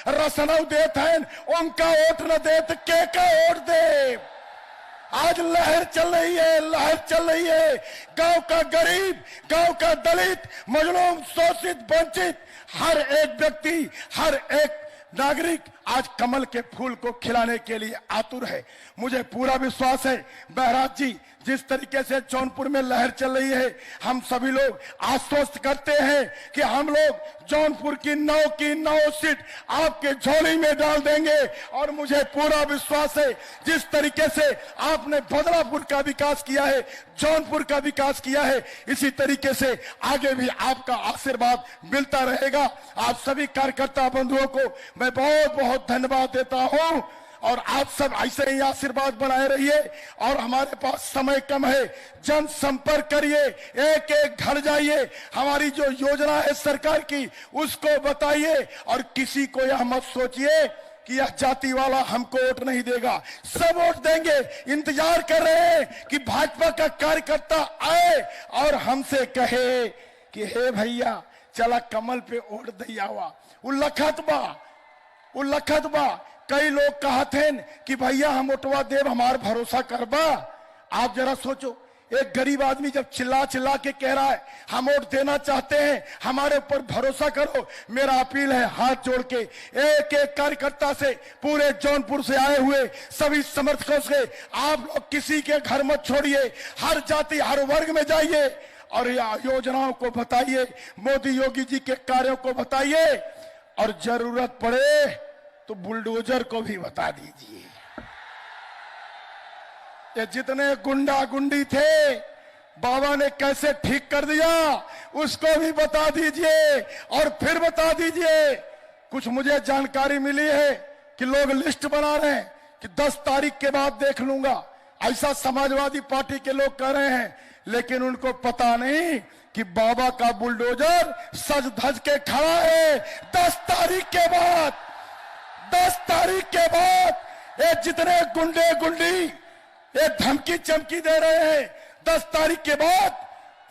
रसनऊ देत हैं, उनका वोट न दे तो के का वोट दे। आज लहर चल रही है, लहर चल रही है। गांव का गरीब, गांव का दलित, मजलूम, शोषित, वंचित, हर एक व्यक्ति, हर एक नागरिक आज कमल के फूल को खिलाने के लिए आतुर है। मुझे पूरा विश्वास है बहराज जी, जिस तरीके से जौनपुर में लहर चल रही है, हम सभी लोग आश्वस्त करते हैं कि हम लोग जौनपुर की 9 सीट आपके झोली में डाल देंगे। और मुझे पूरा विश्वास है जिस तरीके से आपने बदलापुर का विकास किया है, जौनपुर का विकास किया है, इसी तरीके से आगे भी आपका आशीर्वाद मिलता रहेगा। आप सभी कार्यकर्ता बंधुओं को मैं बहुत बहुत धन्यवाद देता हूं और आप सब ऐसे ही आशीर्वाद बनाए रहिए। और हमारे पास समय कम है, जन संपर्क करिए, एक एक घर जाइए, हमारी जो योजना है सरकार की उसको बताइए। और किसी को यह मत सोचिए कि यह जाति वाला हमको वोट नहीं देगा, सब वोट देंगे। इंतजार कर रहे हैं कि भाजपा का कार्यकर्ता आए और हमसे कहे कि हे भैया चला कमल पे वोट दिया हुआ उल्लखत बा। कई लोग कहते हैं कि भैया हम वोटवा देव, हमार भरोसा करबा। आप जरा सोचो, एक गरीब आदमी जब चिल्ला चिल्ला के कह रहा है हम वोट देना चाहते हैं, हमारे ऊपर भरोसा करो। मेरा अपील है हाथ जोड़ के एक एक कार्यकर्ता से, पूरे जौनपुर से आए हुए सभी समर्थकों से, आप लोग किसी के घर मत छोड़िए, हर जाति हर वर्ग में जाइए और योजनाओं को बताइए, मोदी योगी जी के कार्यों को बताइए और जरूरत पड़े तो बुलडोजर को भी बता दीजिए। ये जितने गुंडा गुंडी थे बाबा ने कैसे ठीक कर दिया उसको भी बता दीजिए और फिर बता दीजिए। कुछ मुझे जानकारी मिली है कि लोग लिस्ट बना रहे हैं कि 10 तारीख के बाद देख लूंगा, ऐसा समाजवादी पार्टी के लोग कह रहे हैं। लेकिन उनको पता नहीं कि बाबा का बुलडोजर सज धज के खड़ा है। 10 तारीख के बाद, 10 तारीख के बाद ये जितने गुंडे गुंडी ये धमकी चमकी दे रहे हैं, 10 तारीख के बाद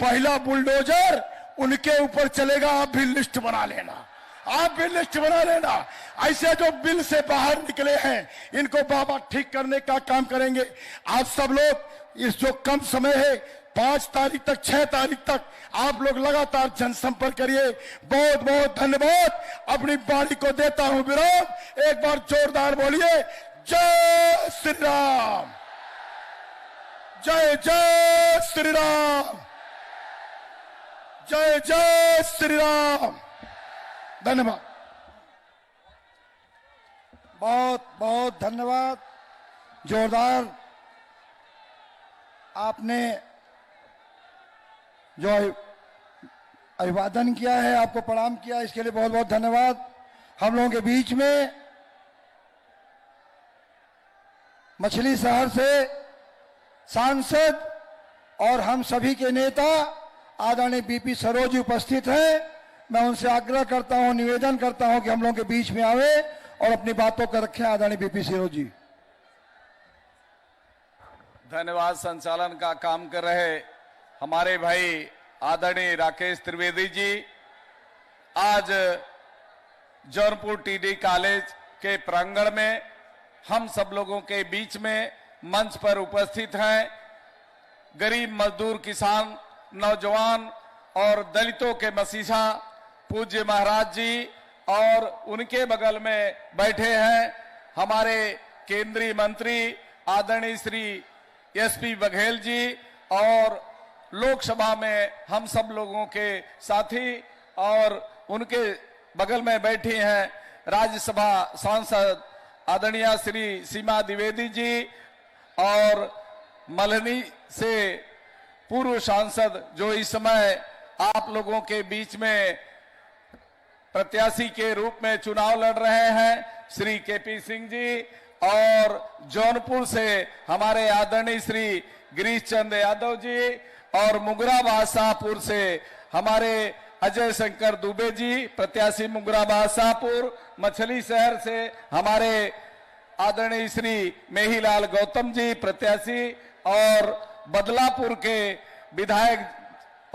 पहला बुलडोजर उनके ऊपर चलेगा। आप भी लिस्ट बना लेना, आप भी लिस्ट बना लेना। ऐसे जो बिल से बाहर निकले हैं इनको बाबा ठीक करने का काम करेंगे। आप सब लोग इस जो कम समय है 5 तारीख तक 6 तारीख तक आप लोग लगातार जनसंपर्क करिए। बहुत बहुत धन्यवाद। अपनी बारी को देता हूं विराम। एक बार जोरदार बोलिए जय श्री राम, जय जय श्री राम, जय जय श्री राम। धन्यवाद, बहुत बहुत धन्यवाद। जोरदार आपने जो अभिवादन किया है, आपको प्रणाम किया, इसके लिए बहुत बहुत धन्यवाद। हम लोगों के बीच में मछली शहर से सांसद और हम सभी के नेता आदरणीय बीपी सरोज जी उपस्थित हैं। मैं उनसे आग्रह करता हूं, निवेदन करता हूं कि हम लोगों के बीच में आवे और अपनी बातों को रखें। आदरणीय बीपी सरोज जी। धन्यवाद। संचालन का काम कर रहे हमारे भाई आदरणीय राकेश त्रिवेदी जी आज जौनपुर टीडी कॉलेज के प्रांगण में हम सब लोगों के बीच में मंच पर उपस्थित हैं। गरीब मजदूर, किसान, नौजवान और दलितों के मसीहा पूज्य महाराज जी और उनके बगल में बैठे हैं हमारे केंद्रीय मंत्री आदरणीय श्री एसपी बघेल जी और लोकसभा में हम सब लोगों के साथी और उनके बगल में बैठी हैं राज्यसभा सांसद आदरणीय श्री सीमा द्विवेदी जी और मल्हनी से पूर्व सांसद जो इस समय आप लोगों के बीच में प्रत्याशी के रूप में चुनाव लड़ रहे हैं श्री केपी सिंह जी और जौनपुर से हमारे आदरणीय श्री गिरीश चंद्र यादव जी और मुगराबाद शाहपुर से हमारे अजय शंकर दुबे जी प्रत्याशी मुगराबाद शाहपुर, मछली शहर से हमारे आदरणीय श्री मेहीलाल गौतम जी प्रत्याशी और बदलापुर के विधायक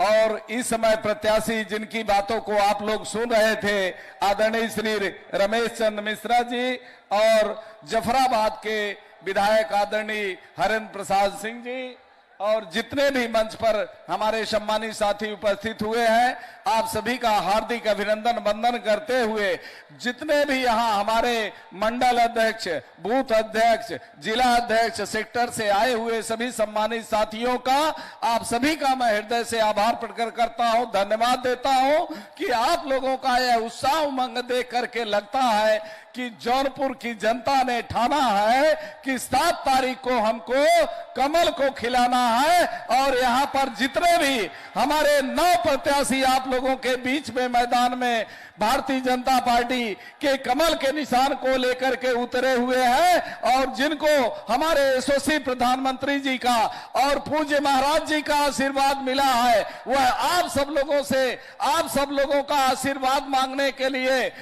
और इस समय प्रत्याशी जिनकी बातों को आप लोग सुन रहे थे, आदरणीय श्री रमेश चंद्र मिश्रा जी और जफराबाद के विधायक आदरणीय हरेंद्र प्रसाद सिंह जी और जितने भी मंच पर हमारे सम्मानित साथी उपस्थित हुए हैं, आप सभी का हार्दिक अभिनंदन वंदन करते हुए, जितने भी यहाँ हमारे मंडल अध्यक्ष, बूथ अध्यक्ष, जिला अध्यक्ष, सेक्टर से आए हुए सभी सम्मानित साथियों का, आप सभी का मैं हृदय से आभार प्रकट करता हूँ, धन्यवाद देता हूँ कि आप लोगों का यह उत्साह उमंग देख करके लगता है कि जौनपुर की जनता ने ठाना है कि 7 तारीख को हमको कमल को खिलाना है और यहाँ पर जितने भी हमारे 9 प्रत्याशी आप लोगों के बीच में मैदान में भारतीय जनता पार्टी के कमल के निशान को लेकर के उतरे हुए हैं और जिनको हमारे यशस्वी प्रधानमंत्री जी का और पूज्य महाराज जी का आशीर्वाद मिला है, वह आप सब लोगों से, आप सब लोगों का आशीर्वाद मांगने के लिए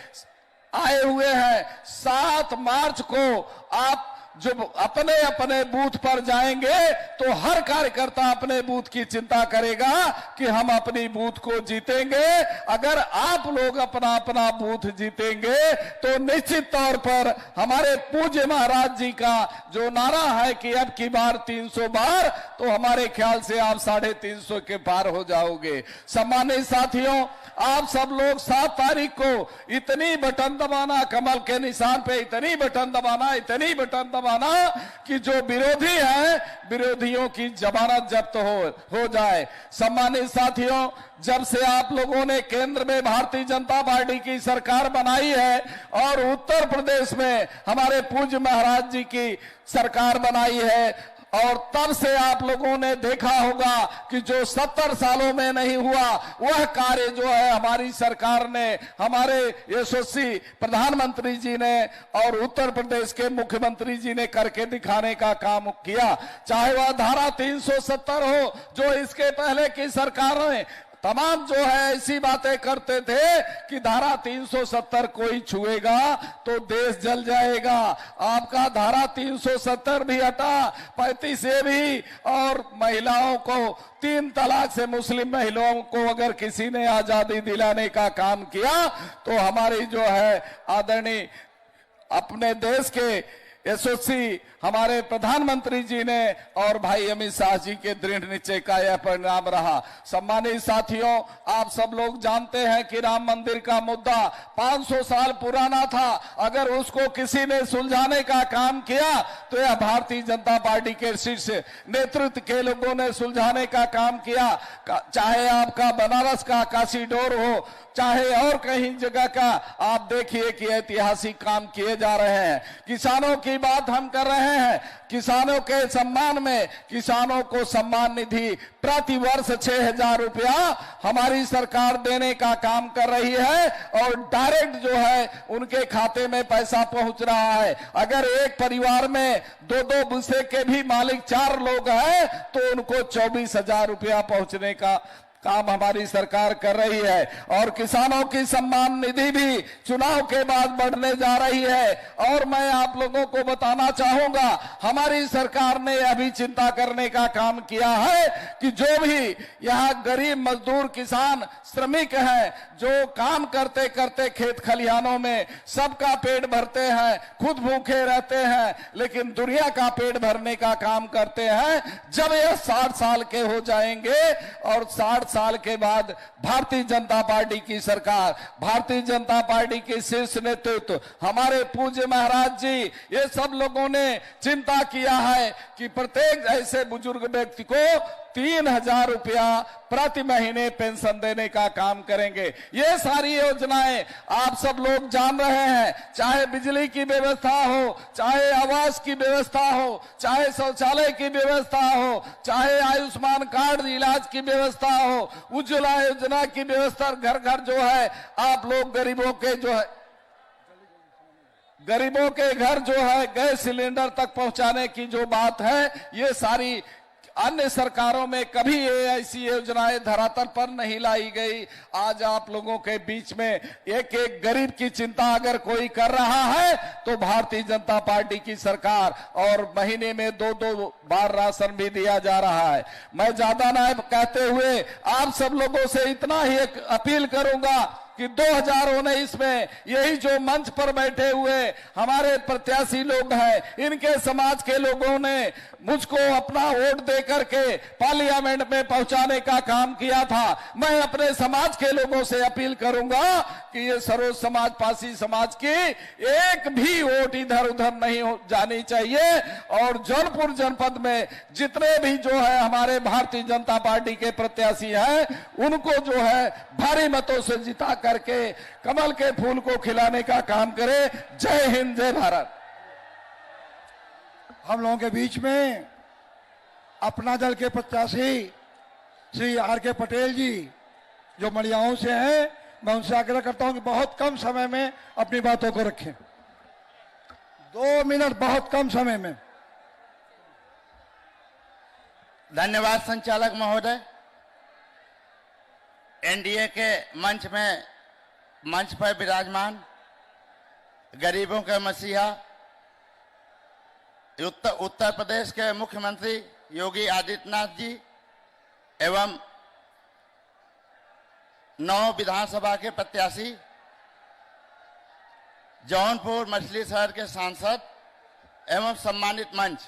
आए हुए हैं। 7 मार्च को आप जब अपने अपने बूथ पर जाएंगे तो हर कार्यकर्ता अपने बूथ की चिंता करेगा कि हम अपनी बूथ को जीतेंगे। अगर आप लोग अपना अपना बूथ जीतेंगे तो निश्चित तौर पर हमारे पूज्य महाराज जी का जो नारा है कि अब की बार 300 बार, तो हमारे ख्याल से आप 350 के पार हो जाओगे। सम्मानित साथियों, आप सब लोग 7 तारीख को इतनी बटन दबाना, कमल के निशान पे इतनी बटन दबाना, इतनी बटन दबाना कि जो विरोधी है, विरोधियों की जमानत जब्त हो जाए। सम्मानित साथियों, जब से आप लोगों ने केंद्र में भारतीय जनता पार्टी की सरकार बनाई है और उत्तर प्रदेश में हमारे पूज्य महाराज जी की सरकार बनाई है, और तब से आप लोगों ने देखा होगा कि जो 70 सालों में नहीं हुआ वह कार्य जो है हमारी सरकार ने, हमारे यशस्वी प्रधानमंत्री जी ने और उत्तर प्रदेश के मुख्यमंत्री जी ने करके दिखाने का काम किया। चाहे वह धारा 370 हो जो इसके पहले की सरकार ने तमाम जो है ऐसी बातें करते थे कि धारा 370 कोई छुएगा तो देश जल जाएगा। आपका धारा 370 भी हटा, 35 से भी, और महिलाओं को 3 तलाक से मुस्लिम महिलाओं को अगर किसी ने आजादी दिलाने का काम किया तो हमारी जो है आदरणीय अपने देश के यशस्वी हमारे प्रधानमंत्री जी ने और भाई अमित शाह जी के दृढ़ निश्चय का यह परिणाम रहा। सम्मानित साथियों, आप सब लोग जानते हैं कि राम मंदिर का मुद्दा 500 साल पुराना था। अगर उसको किसी ने सुलझाने का काम किया तो यह भारतीय जनता पार्टी के शीर्ष नेतृत्व के लोगों ने सुलझाने का काम किया। चाहे आपका बनारस का काशी डोर हो, चाहे और कहीं जगह का, आप देखिए कि ऐतिहासिक काम किए जा रहे हैं। किसानों की बात हम कर रहे हैं, किसानों के सम्मान में किसानों को सम्मान निधि प्रति वर्ष 6,000 रुपया हमारी सरकार देने का काम कर रही है और डायरेक्ट जो है उनके खाते में पैसा पहुंच रहा है। अगर एक परिवार में 2-2 भूसे के भी मालिक 4 लोग हैं तो उनको 24,000 रुपया पहुंचने का काम हमारी सरकार कर रही है। और किसानों की सम्मान निधि भी चुनाव के बाद बढ़ने जा रही है। और मैं आप लोगों को बताना चाहूंगा, हमारी सरकार ने अभी चिंता करने का काम किया है कि जो भी यहाँ गरीब मजदूर किसान श्रमिक हैं, जो काम करते करते खेत खलिहानों में सबका पेट भरते हैं, खुद भूखे रहते हैं लेकिन दुनिया का पेट भरने का काम करते हैं, जब यह 60 साल के हो जाएंगे और 60 साल के बाद भारतीय जनता पार्टी की सरकार, भारतीय जनता पार्टी के शीर्ष नेतृत्व, हमारे पूज्य महाराज जी, ये सब लोगों ने चिंता किया है कि प्रत्येक ऐसे बुजुर्ग व्यक्ति को 3,000 रुपया प्रति महीने पेंशन देने का काम करेंगे। ये सारी योजनाएं आप सब लोग जान रहे हैं। चाहे बिजली की व्यवस्था हो, चाहे आवास की व्यवस्था हो, चाहे शौचालय की व्यवस्था हो, चाहे आयुष्मान कार्ड इलाज की व्यवस्था हो, उज्ज्वला योजना की व्यवस्था, घर घर जो है आप लोग गरीबों के जो है गरीबों के घर जो है गैस सिलेंडर तक पहुंचाने की जो बात है, ये सारी अन्य सरकारों में कभी ये ऐसी योजनाएं धरातल पर नहीं लाई गई। आज आप लोगों के बीच में एक एक गरीब की चिंता अगर कोई कर रहा है तो भारतीय जनता पार्टी की सरकार, और महीने में 2-2 बार राशन भी दिया जा रहा है। मैं ज्यादा ना कहते हुए आप सब लोगों से इतना ही एक अपील करूंगा कि 2019 में यही जो मंच पर बैठे हुए हमारे प्रत्याशी लोग हैं, इनके समाज के लोगों ने मुझको अपना वोट दे करके पार्लियामेंट में पहुंचाने का काम किया था। मैं अपने समाज के लोगों से अपील करूंगा कि ये सरोज समाज, पासी समाज की एक भी वोट इधर उधर नहीं जानी चाहिए, और जौनपुर जनपद में जितने भी जो है हमारे भारतीय जनता पार्टी के प्रत्याशी हैं, उनको जो है भारी मतों से जिता करके कमल के फूल को खिलाने का काम करे। जय हिंद, जय भारत। हम लोगों के बीच में अपना दल के प्रत्याशी श्री R.K. पटेल जी जो मड़ियाओं से हैं, मैं उनसे आग्रह करता हूं कि बहुत कम समय में अपनी बातों को रखें। 2 मिनट बहुत कम समय में। धन्यवाद संचालक महोदय। एनडीए के मंच पर विराजमान गरीबों के मसीहा उत्तर प्रदेश के मुख्यमंत्री योगी आदित्यनाथ जी एवं 9 विधानसभा के प्रत्याशी, जौनपुर मछली शहर के सांसद एवं सम्मानित मंच,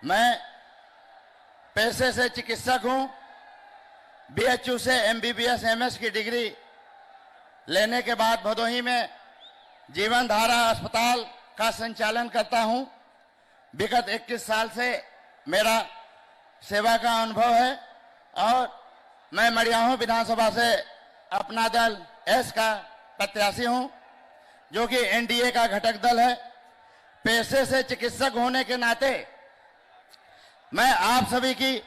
मैं पेशे से चिकित्सक हूं। बीएचयू से MBBS MS की डिग्री लेने के बाद भदोही में जीवन धारा अस्पताल का संचालन करता हूं। विगत 21 साल से मेरा सेवा का अनुभव है और मैं मड़ियाहू विधानसभा से अपना दल S का प्रत्याशी हूं, जो कि एनडीए का घटक दल है। पेशे से चिकित्सक होने के नाते मैं आप सभी की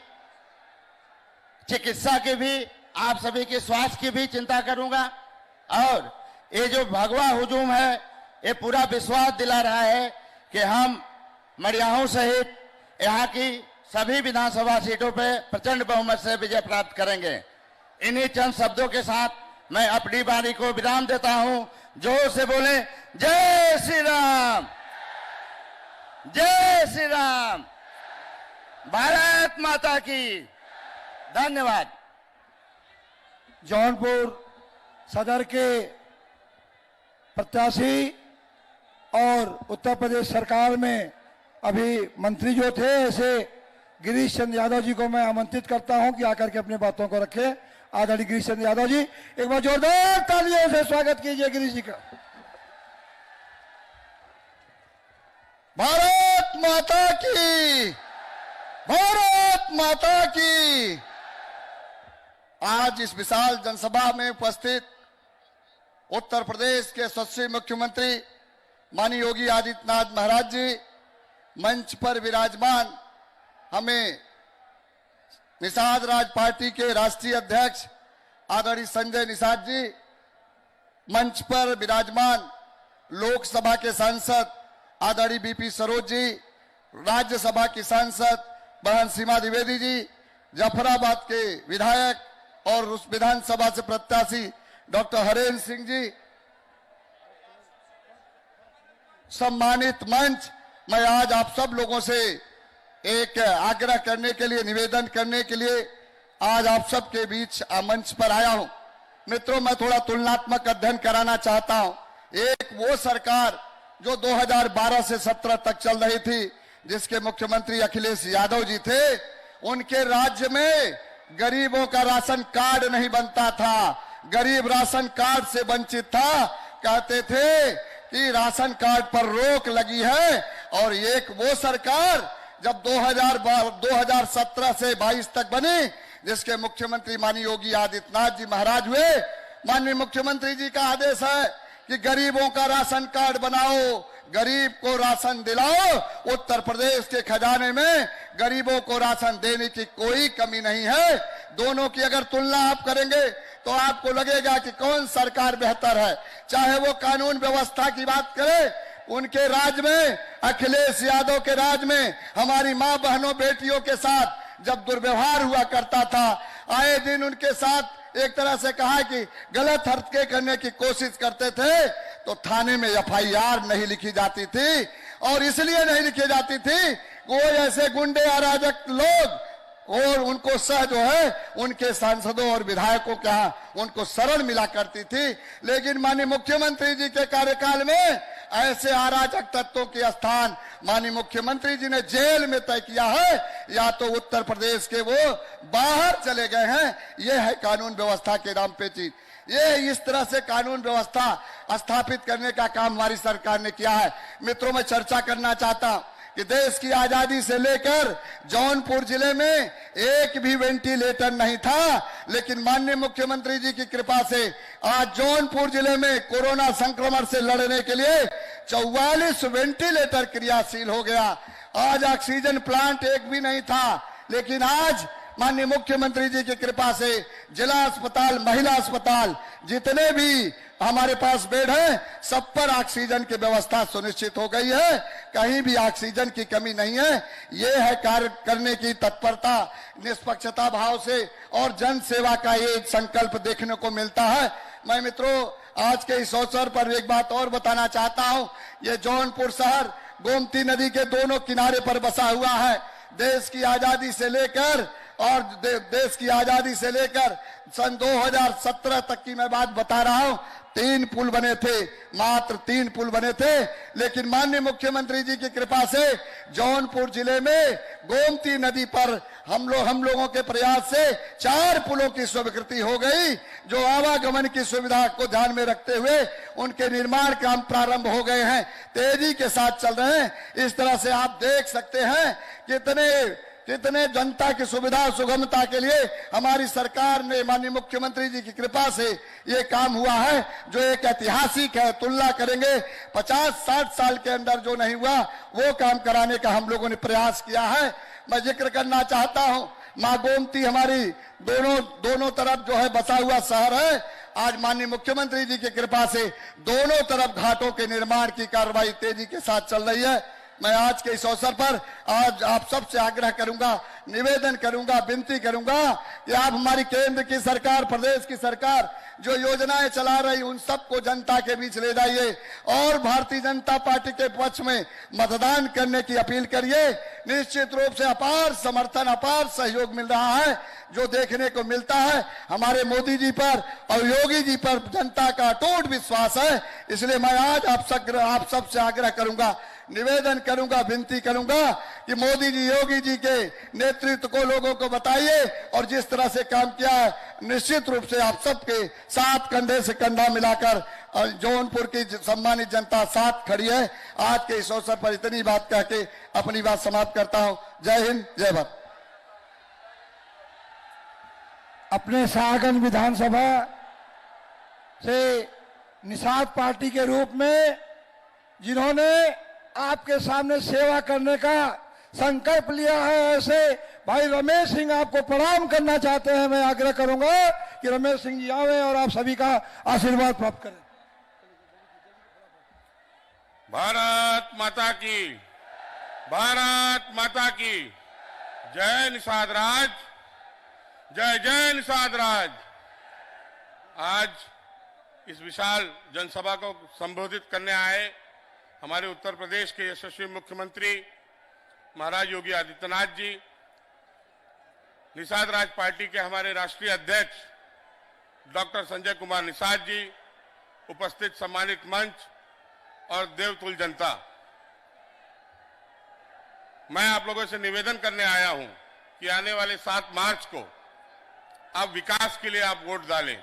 चिकित्सा की भी, आप सभी के स्वास्थ्य की भी चिंता करूंगा, और ये जो भगवा हुजूम है ये पूरा विश्वास दिला रहा है कि हम मड़ियाहू सहित यहाँ की सभी विधानसभा सीटों पे प्रचंड बहुमत से विजय प्राप्त करेंगे। इन्हीं चंद शब्दों के साथ मैं अपनी बारी को विराम देता हूं। जोर से बोले जय श्री राम, जय श्री राम, भारत माता की। धन्यवाद। जौनपुर सदर के प्रत्याशी और उत्तर प्रदेश सरकार में अभी मंत्री जो थे, ऐसे गिरीश चंद्र यादव जी को मैं आमंत्रित करता हूं कि आकर के अपनी बातों को रखें। आदरणीय गिरीश चंद्र यादव जी, एक बार जोरदार तालियों से स्वागत कीजिए गिरीश जी का। भारत माता की, भारत माता की। आज इस विशाल जनसभा में उपस्थित उत्तर प्रदेश के यशस्वी मुख्यमंत्री माननीय योगी आदित्यनाथ महाराज जी, मंच पर विराजमान हमें निषाद राज पार्टी के राष्ट्रीय अध्यक्ष आदरणीय संजय निषाद जी, मंच पर विराजमान लोकसभा के सांसद आदरणीय बीपी सरोज जी, राज्यसभा की सांसद बहन सीमा द्विवेदी जी, जफराबाद के विधायक और उस विधानसभा से प्रत्याशी डॉक्टर हरेंद्र सिंह जी, सम्मानित मंच, मैं आज आप सब लोगों से एक आग्रह करने के लिए, निवेदन करने के लिए आज आप सबके बीच मंच पर आया हूं। मित्रों, मैं थोड़ा तुलनात्मक अध्ययन कराना चाहता हूं। एक वो सरकार जो 2012 से 17 तक चल रही थी, जिसके मुख्यमंत्री अखिलेश यादव जी थे, उनके राज्य में गरीबों का राशन कार्ड नहीं बनता था, गरीब राशन कार्ड से वंचित था। कहते थे कि राशन कार्ड पर रोक लगी है। और एक वो सरकार जब 2017 से 22 तक बनी, जिसके मुख्यमंत्री माननीय योगी आदित्यनाथ जी महाराज हुए, माननीय मुख्यमंत्री जी का आदेश है कि गरीबों का राशन कार्ड बनाओ, गरीब को राशन दिलाओ। उत्तर प्रदेश के खजाने में गरीबों को राशन देने की कोई कमी नहीं है। दोनों की अगर तुलना आप करेंगे तो आपको लगेगा कि कौन सरकार बेहतर है। चाहे वो कानून व्यवस्था की बात करे, उनके राज में, अखिलेश यादव के राज में हमारी मां बहनों बेटियों के साथ जब दुर्व्यवहार हुआ करता था, आए दिन उनके साथ एक तरह से कहा कि गलत हरकतें करने की कोशिश करते थे, तो थाने में एफआईआर नहीं लिखी जाती थी। और इसलिए नहीं लिखी जाती थी, वो ऐसे गुंडे अराजक लोग और उनको सह जो है उनके सांसदों और विधायकों के यहाँ उनको शरण मिला करती थी। लेकिन माननीय मुख्यमंत्री जी के कार्यकाल में ऐसे अराजक तत्वों के स्थान माननीय मुख्यमंत्री जी ने जेल में तय किया है, या तो उत्तर प्रदेश के वो बाहर चले गए हैं। ये है कानून व्यवस्था के नाम पे चीज। ये इस तरह से कानून व्यवस्था स्थापित करने का काम हमारी सरकार ने किया है। मित्रों, मैं चर्चा करना चाहता हूं कि देश की आजादी से लेकर जौनपुर जिले में एक भी वेंटिलेटर नहीं था, लेकिन माननीय मुख्यमंत्री जी की कृपा से आज जौनपुर जिले में कोरोना संक्रमण से लड़ने के लिए 44 वेंटिलेटर क्रियाशील हो गया। आज ऑक्सीजन प्लांट एक भी नहीं था, लेकिन आज माननीय मुख्यमंत्री जी की कृपा से जिला अस्पताल, महिला अस्पताल, जितने भी हमारे पास बेड है, सब पर ऑक्सीजन की व्यवस्था सुनिश्चित हो गई है। कहीं भी ऑक्सीजन की कमी नहीं है। ये है कार्य करने की तत्परता, निष्पक्षता भाव से और जन सेवा का ये संकल्प देखने को मिलता है। मैं मित्रों, आज के इस अवसर पर एक बात और बताना चाहता हूं। ये जौनपुर शहर गोमती नदी के दोनों किनारे पर बसा हुआ है। देश की आजादी से लेकर और देश की आजादी से लेकर सन 2017 तक की मैं बात बता रहा हूं, 3 पुल बने थे, मात्र 3 पुल बने थे। लेकिन माननीय मुख्यमंत्री जी की कृपा से जौनपुर जिले में गोमती नदी पर हम लोगों के प्रयास से 4 पुलों की स्वीकृति हो गई, जो आवागमन की सुविधा को ध्यान में रखते हुए उनके निर्माण काम प्रारंभ हो गए हैं, तेजी के साथ चल रहे हैं। इस तरह से आप देख सकते हैं कितने जनता की सुविधा सुगमता के लिए हमारी सरकार ने माननीय मुख्यमंत्री जी की कृपा से ये काम हुआ है, जो एक ऐतिहासिक है। तुलना करेंगे 50-60 साल के अंदर जो नहीं हुआ, वो काम कराने का हम लोगों ने प्रयास किया है। मैं जिक्र करना चाहता हूं, मां गोमती हमारी दोनों तरफ जो है बसा हुआ शहर है। आज माननीय मुख्यमंत्री जी की कृपा से दोनों तरफ घाटों के निर्माण की कार्रवाई तेजी के साथ चल रही है। मैं आज के इस अवसर पर आज आप सबसे आग्रह करूंगा, निवेदन करूंगा, विनती करूंगा कि आप हमारी केंद्र की सरकार, प्रदेश की सरकार जो योजनाएं चला रही, उन सबको जनता के बीच ले जाइए और भारतीय जनता पार्टी के पक्ष में मतदान करने की अपील करिए। निश्चित रूप से अपार समर्थन, अपार सहयोग मिल रहा है। जो देखने को मिलता है, हमारे मोदी जी पर और योगी जी पर जनता का अटूट विश्वास है। इसलिए मैं आज आप सबसे आग्रह करूंगा, निवेदन करूंगा, विनती करूंगा कि मोदी जी, योगी जी के नेतृत्व को लोगों को बताइए और जिस तरह से काम किया है, निश्चित रूप से आप सबके साथ कंधे से कंधा मिलाकर जौनपुर की सम्मानित जनता साथ खड़ी है। आज के इस अवसर पर इतनी बात कह के अपनी बात समाप्त करता हूं। जय हिंद, जय भारत। अपने शाहगंज विधानसभा से निषाद पार्टी के रूप में जिन्होंने आपके सामने सेवा करने का संकल्प लिया है, ऐसे भाई रमेश सिंह आपको प्रणाम करना चाहते हैं। मैं आग्रह करूंगा कि रमेश सिंह जी आवे और आप सभी का आशीर्वाद प्राप्त करें। भारत माता की, भारत माता की जय। निषाद राज, जय जय निषाद राज। आज इस विशाल जनसभा को संबोधित करने आए हमारे उत्तर प्रदेश के यशस्वी मुख्यमंत्री महाराज योगी आदित्यनाथ जी, निषाद राज पार्टी के हमारे राष्ट्रीय अध्यक्ष डॉक्टर संजय कुमार निषाद जी, उपस्थित सम्मानित मंच और देवतुल जनता, मैं आप लोगों से निवेदन करने आया हूं कि आने वाले 7 मार्च को आप विकास के लिए आप वोट डालें।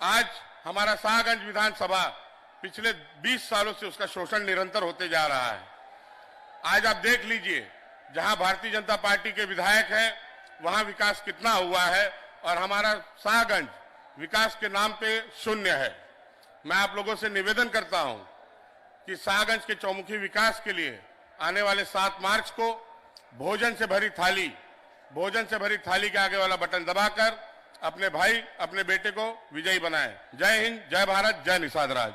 आज हमारा शाहगंज विधानसभा पिछले 20 सालों से उसका शोषण निरंतर होते जा रहा है। आज आप देख लीजिए, जहां भारतीय जनता पार्टी के विधायक हैं, वहां विकास कितना हुआ है और हमारा शाहगंज विकास के नाम पे शून्य है। मैं आप लोगों से निवेदन करता हूं कि शाहगंज के चौमुखी विकास के लिए आने वाले 7 मार्च को भोजन से भरी थाली के आगे वाला बटन दबाकर अपने भाई, अपने बेटे को विजयी बनाएं। जय हिंद, जय भारत, जय निषाद राज।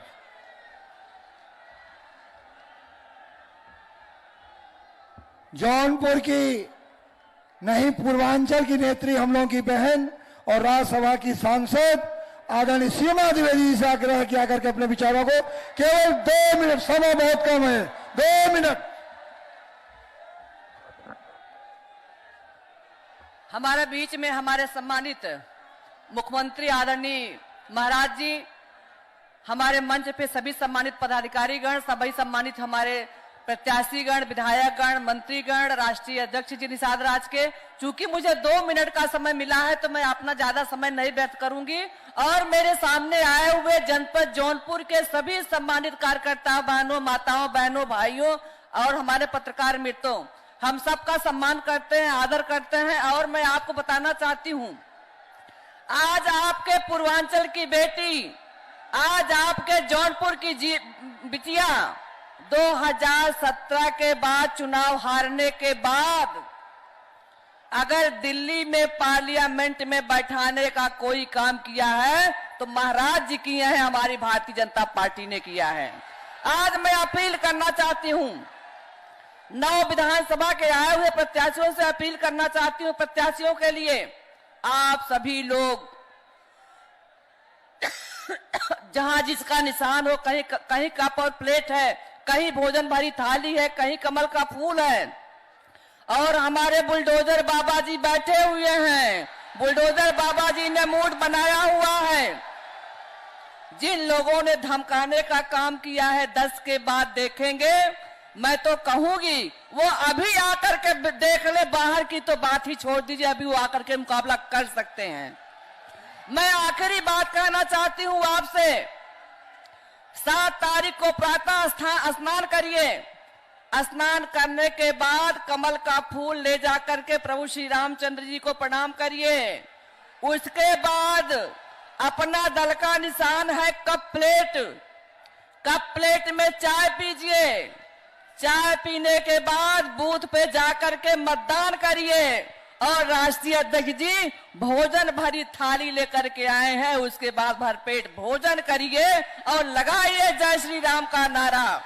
जौनपुर की नहीं पूर्वांचल की नेत्री, हम लोगों की बहन और राज्यसभा की सांसद आदरणीय सीमा द्विवेदी जी से आग्रह किया करके अपने विचारों को केवल 2 मिनट, समय बहुत कम है, 2 मिनट। हमारे बीच में हमारे सम्मानित मुख्यमंत्री आदरणीय महाराज जी, हमारे मंच पे सभी सम्मानित पदाधिकारीगण, सभी सम्मानित हमारे प्रत्याशीगण, विधायकगण, मंत्रीगण, राष्ट्रीय अध्यक्ष जी निषाद राज के, चूंकि मुझे 2 मिनट का समय मिला है तो मैं अपना ज्यादा समय नहीं व्यर्थ करूंगी और मेरे सामने आए हुए जनपद जौनपुर के सभी सम्मानित कार्यकर्ता बहनों, माताओं, बहनों, भाइयों और हमारे पत्रकार मित्रों, हम सबका सम्मान करते हैं, आदर करते हैं और मैं आपको बताना चाहती हूं, आज आपके पूर्वांचल की बेटी, आज आपके जौनपुर की बिटिया 2017 के बाद चुनाव हारने के बाद अगर दिल्ली में पार्लियामेंट में बैठाने का कोई काम किया है तो महाराज जी किए हैं, हमारी भारतीय जनता पार्टी ने किया है। आज मैं अपील करना चाहती हूं, 9 विधानसभा के आए हुए प्रत्याशियों से अपील करना चाहती हूं, प्रत्याशियों के लिए आप सभी लोग जहां जिसका निशान हो, कहीं कप और प्लेट है, कहीं भोजन भरी थाली है, कहीं कमल का फूल है और हमारे बुलडोजर बाबा जी बैठे हुए हैं। बुलडोजर बाबा जी ने मूड बनाया हुआ है। जिन लोगों ने धमकाने का काम किया है 10 के बाद देखेंगे, मैं तो कहूंगी वो अभी आकर के देख ले, बाहर की तो बात ही छोड़ दीजिए, अभी वो आकर के मुकाबला कर सकते हैं। मैं आखिरी बात कहना चाहती हूं आपसे, 7 तारीख को प्रातः स्नान करिए, स्नान करने के बाद कमल का फूल ले जाकर के प्रभु श्री रामचंद्र जी को प्रणाम करिए। उसके बाद अपना दल का निशान है कप प्लेट, कप प्लेट में चाय पीजिए, चाय पीने के बाद बूथ पे जाकर के मतदान करिए और राष्ट्रीय अध्यक्ष जी भोजन भरी थाली लेकर के आए हैं, उसके बाद भरपेट भोजन करिए और लगाइए जय श्री राम का नारा,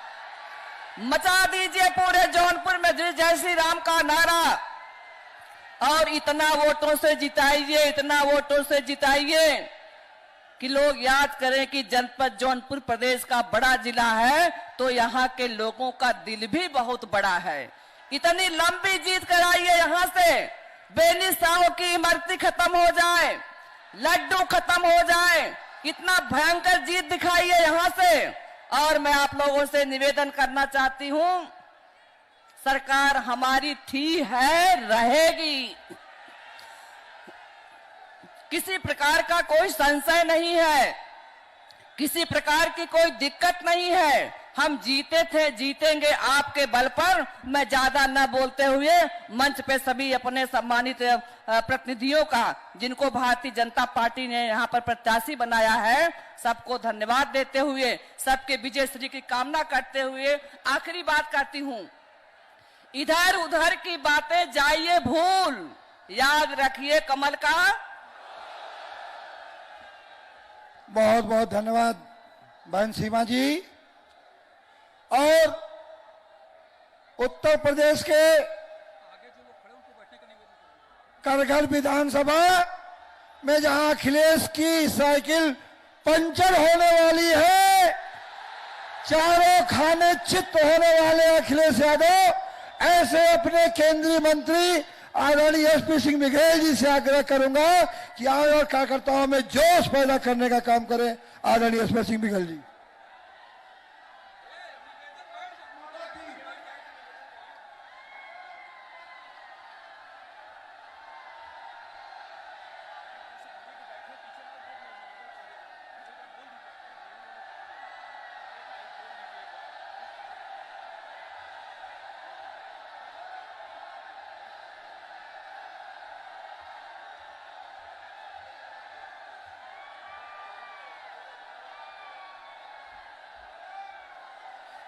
मचा दीजिए पूरे जौनपुर में जय श्री राम का नारा और इतना वोटों से जिताइए, इतना वोटों से जिताइए कि लोग याद करें कि जनपद जौनपुर प्रदेश का बड़ा जिला है तो यहाँ के लोगों का दिल भी बहुत बड़ा है। इतनी लंबी जीत कराइए, यहाँ से बेनी साहू की इमरती खत्म हो जाए, लड्डू खत्म हो जाए, इतना भयंकर जीत दिखाइए यहाँ से। और मैं आप लोगों से निवेदन करना चाहती हूं, सरकार हमारी थी, है, रहेगी, किसी प्रकार का कोई संशय नहीं है, किसी प्रकार की कोई दिक्कत नहीं है। हम जीते थे, जीतेंगे आपके बल पर। मैं ज्यादा न बोलते हुए मंच पे सभी अपने सम्मानित प्रतिनिधियों का, जिनको भारतीय जनता पार्टी ने यहाँ पर प्रत्याशी बनाया है, सबको धन्यवाद देते हुए, सबके विजय श्री की कामना करते हुए आखिरी बात करती हूँ, इधर उधर की बातें जाइए भूल, याद रखिए कमल का। बहुत बहुत धन्यवाद बहन सीमा जी। और उत्तर प्रदेश के करगल विधानसभा में जहां अखिलेश की साइकिल पंचर होने वाली है, चारों खाने चित्त होने वाले अखिलेश यादव, ऐसे अपने केंद्रीय मंत्री आदरणीय एसपी सिंह बघेल जी से आग्रह करूंगा कि आए और कार्यकर्ताओं में जोश पैदा करने का काम करें। आदरणीय एसपी सिंह बघेल जी।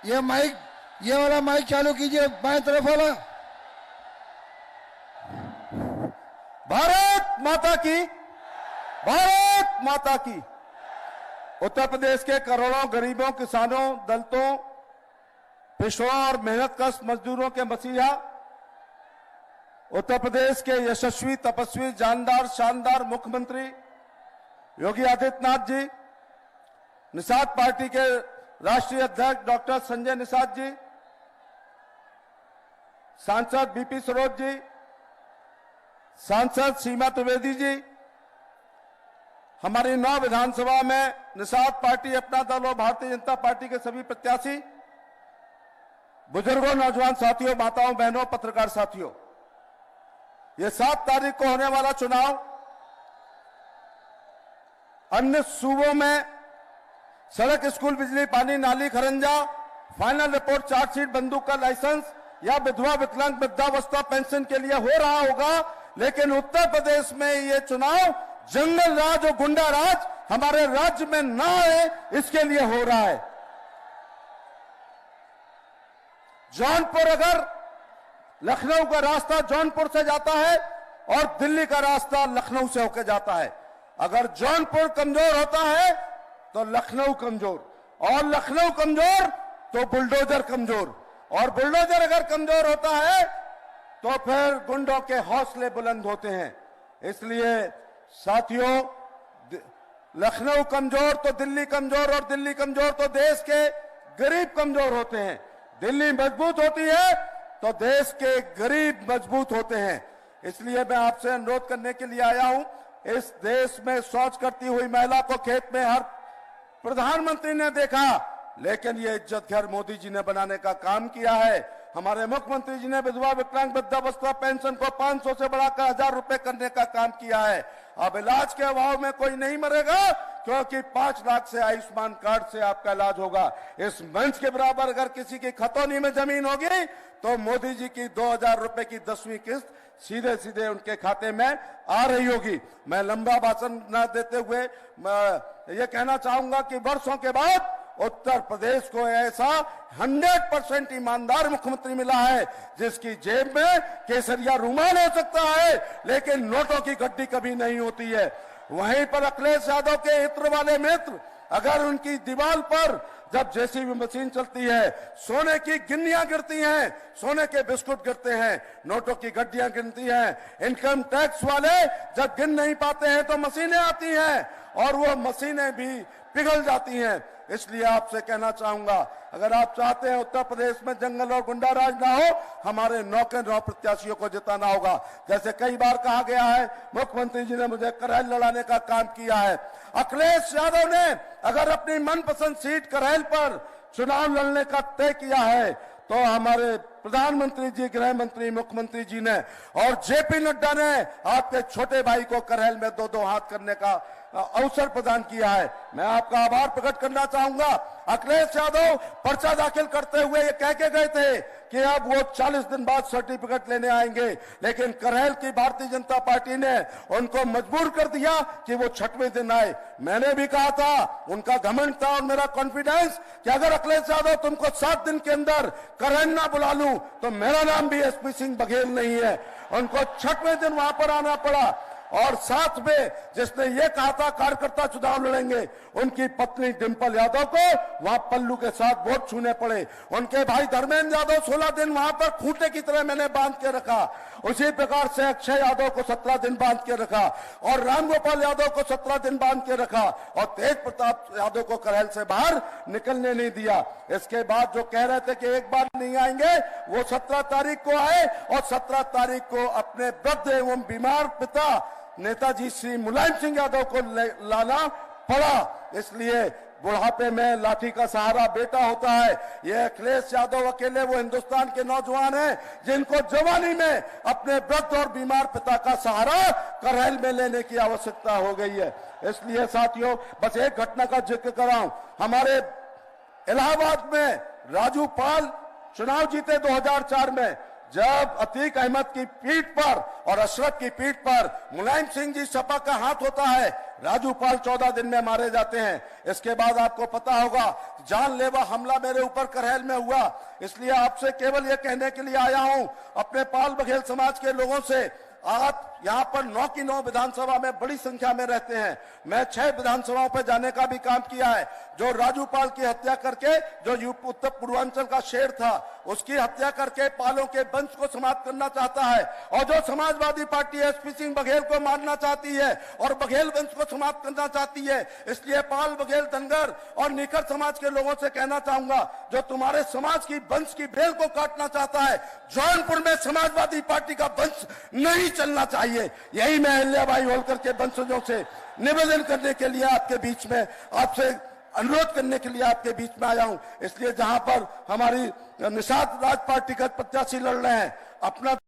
ये माइक, ये वाला माइक चालू कीजिए, बाएं तरफ वाला। भारत माता की, भारत माता की। उत्तर प्रदेश के करोड़ों गरीबों, किसानों, दलितों, पिछड़ों और मेहनत कश मजदूरों के मसीहा उत्तर प्रदेश के यशस्वी, तपस्वी, जानदार, शानदार मुख्यमंत्री योगी आदित्यनाथ जी, निषाद पार्टी के राष्ट्रीय अध्यक्ष डॉक्टर संजय निषाद जी, सांसद बीपी सरोज जी, सांसद सीमा त्रिवेदी जी, हमारी 9 विधानसभा में निषाद पार्टी, अपना दल और भारतीय जनता पार्टी के सभी प्रत्याशी, बुजुर्गों, नौजवान साथियों, माताओं, बहनों, पत्रकार साथियों, ये 7 तारीख को होने वाला चुनाव अन्य सूबों में सड़क, स्कूल, बिजली, पानी, नाली, खरंजा, फाइनल रिपोर्ट, चार्जशीट, बंदूक का लाइसेंस या विधवा, विकलांग, वृद्धावस्था पेंशन के लिए हो रहा होगा, लेकिन उत्तर प्रदेश में ये चुनाव जंगल राज और गुंडा राज हमारे राज्य में ना आए, इसके लिए हो रहा है। जौनपुर, अगर लखनऊ का रास्ता जौनपुर से जाता है और दिल्ली का रास्ता लखनऊ से होकर जाता है, अगर जौनपुर कमजोर होता है तो लखनऊ कमजोर, और लखनऊ कमजोर तो बुलडोजर कमजोर, और बुलडोजर अगर कमजोर होता है तो फिर गुंडों के हौसले बुलंद होते हैं। इसलिए साथियों, लखनऊ कमजोर तो दिल्ली कमजोर, और दिल्ली कमजोर तो देश के गरीब कमजोर होते हैं। दिल्ली मजबूत होती है तो देश के गरीब मजबूत होते हैं। इसलिए मैं आपसे अनुरोध करने के लिए आया हूं, इस देश में शौच करती हुई महिला को खेत में हर प्रधानमंत्री ने देखा, लेकिन ये इज्जत घर मोदी जी ने बनाने का काम किया है। हमारे मुख्यमंत्री जी ने विधवा, विकलांग, वृद्धावस्था पेंशन को 500 से बढ़ाकर 1000 रुपए करने का काम किया है। अब इलाज के अभाव में कोई नहीं मरेगा, क्योंकि 5 लाख से आयुष्मान कार्ड से आपका इलाज होगा। इस मंच के बराबर अगर किसी की खतौनी में जमीन होगी तो मोदी जी की 2000 रुपए की 10वीं किस्त सीधे सीधे उनके खाते में आ रही होगी। मैं लंबा भाषण न देते हुए ये कहना चाहूंगा कि वर्षों के बाद उत्तर प्रदेश को ऐसा 100% ईमानदार मुख्यमंत्री मिला है, जिसकी जेब में केसरिया रुमाल हो सकता है लेकिन नोटों की गड्डी कभी नहीं होती है। वहीं पर अखिलेश यादव के इत्र वाले मित्र, अगर उनकी दीवार पर जब जेसीबी मशीन चलती है, सोने की गिन्नियां गिरती हैं, सोने के बिस्कुट गिरते हैं, नोटों की गड्डियां गिनती हैं, इनकम टैक्स वाले जब गिन नहीं पाते हैं तो मशीनें आती हैं और वो मशीनें भी पिघल जाती हैं। इसलिए आपसे कहना चाहूंगा, अगर आप चाहते हैं उत्तर प्रदेश में जंगल और गुंडा राज ना हो, हमारे 9 के 9 प्रत्याशियों को जिताना होगा। जैसे कई बार कहा गया है, मुख्यमंत्री जी ने मुझे करहल लड़ाने का काम किया है। अखिलेश यादव ने अगर अपनी मनपसंद सीट करहल पर चुनाव लड़ने का तय किया है तो हमारे प्रधानमंत्री जी, गृह मंत्री, मुख्यमंत्री जी ने और जेपी नड्डा ने आपके छोटे भाई को करहल में 2-2 हाथ करने का अवसर प्रदान किया है। मैं आपका आभार प्रकट करना चाहूंगा। अखिलेश यादव पर्चा दाखिल करते हुए ये कह के गए थे कि अब वो 40 दिन बाद सर्टिफिकेट लेने आएंगे, लेकिन करहल की भारतीय जनता पार्टी ने उनको मजबूर कर दिया कि वो 6वें दिन आए। मैंने भी कहा था, उनका घमंड था और मेरा कॉन्फिडेंस कि अगर अखिलेश यादव तुमको 7 दिन के अंदर करहल ना बुला लूं तो मेरा नाम भी एसपी सिंह बघेल नहीं है। उनको 6वें दिन वहां पर आना पड़ा। और साथ में जिसने ये कहा था कार्यकर्ता चुनाव लड़ेंगे, उनकी पत्नी डिंपल यादव को वहां पल्लू के साथ वोट छूने पड़े। उनके भाई धर्मेंद्र यादव 16 दिन वहां पर खूंटे की तरह मैंने बांध के रखा। उसी प्रकार से अक्षय यादव को 17 दिन बांध के रखा और रामगोपाल यादव को 17 दिन बांध के रखा और तेज प्रताप यादव को करहल से बाहर निकलने नहीं दिया। इसके बाद जो कह रहे थे कि एक बार नहीं आएंगे, वो 17 तारीख को आए और 17 तारीख को अपने वृद्ध एवं बीमार पिता नेताजी श्री मुलायम सिंह यादव को लाना पड़ा। इसलिए बुढ़ापे में लाठी का सहारा बेटा होता है। ये अखिलेश यादव अकेले वो हिंदुस्तान के नौजवान हैं जिनको जवानी में अपने वृद्ध और बीमार पिता का सहारा करहल में लेने की आवश्यकता हो गई है। इसलिए साथियों, बस एक घटना का जिक्र कर रहा हूं। हमारे इलाहाबाद में राजू पाल चुनाव जीते 2004 में, जब अतीक अहमद की पीठ पर और अशरफ की पीठ पर मुलायम सिंह जी सपा का हाथ होता है, राजू पाल 14 दिन में मारे जाते हैं। इसके बाद आपको पता होगा जानलेवा हमला मेरे ऊपर करहल में हुआ। इसलिए आपसे केवल यह कहने के लिए आया हूं, अपने पाल बघेल समाज के लोगों से, आप यहाँ पर 9 की 9 विधानसभा में बड़ी संख्या में रहते हैं। मैं 6 विधानसभाओं पर जाने का भी काम किया है। जो राजू पाल की हत्या करके जो उत्तर पूर्वांचल का शेर था, उसकी हत्या करके पालों के वंश को समाप्त करना चाहता है। और जो समाजवादी पार्टी एसपी सिंह बघेल को मारना चाहती है और बघेल वंश को समाप्त करना चाहती है। इसलिए पाल, बघेल, धनगर और निकर समाज के लोगों से कहना चाहूंगा, जो तुम्हारे समाज की वंश की बेल को काटना चाहता है, जौनपुर में समाजवादी पार्टी का वंश नहीं चलना चाहिए। यही मैं अहिल्याबाई होलकर के वंशजों से निवेदन करने के लिए आपके बीच में, आपसे अनुरोध करने के लिए आपके बीच में आया हूं। इसलिए जहां पर हमारी निषाद राज पार्टी का प्रत्याशी लड़ रहे हैं, अपना